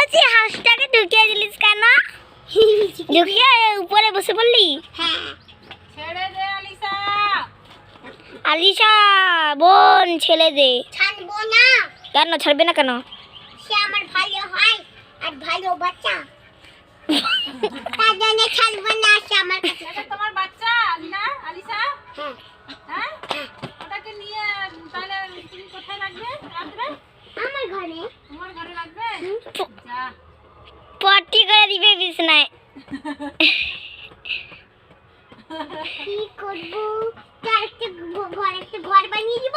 আচ্ছা হাঁসটাকে ঢুকিয়ে দিলিস কেন? ঢুকিয়ে উপরে বসে পড়লি? হ্যাঁ ছেড়ে দে আলিশা। আলিশা বোন ছেড়ে দে। ছাড়বো না, কেন ছাড়বে না কেন? সে আমার ভালো হয় আর ভালো বাচ্চা, তার জন্য ছাড়বো না সে আমার কাছে। এটা তোমার বাচ্চা না আলিশা? হ্যাঁ হ্যাঁ, ওটাকে নিয়ে তাহলে তুমি কোথায় রাখবে রাত্রে? আমার ঘরে। তোমার ঘরে রাখবে? যা। পটি করে দিবে বিছনায়। কি করবো, তার একটা ঘর বানিয়ে দিব।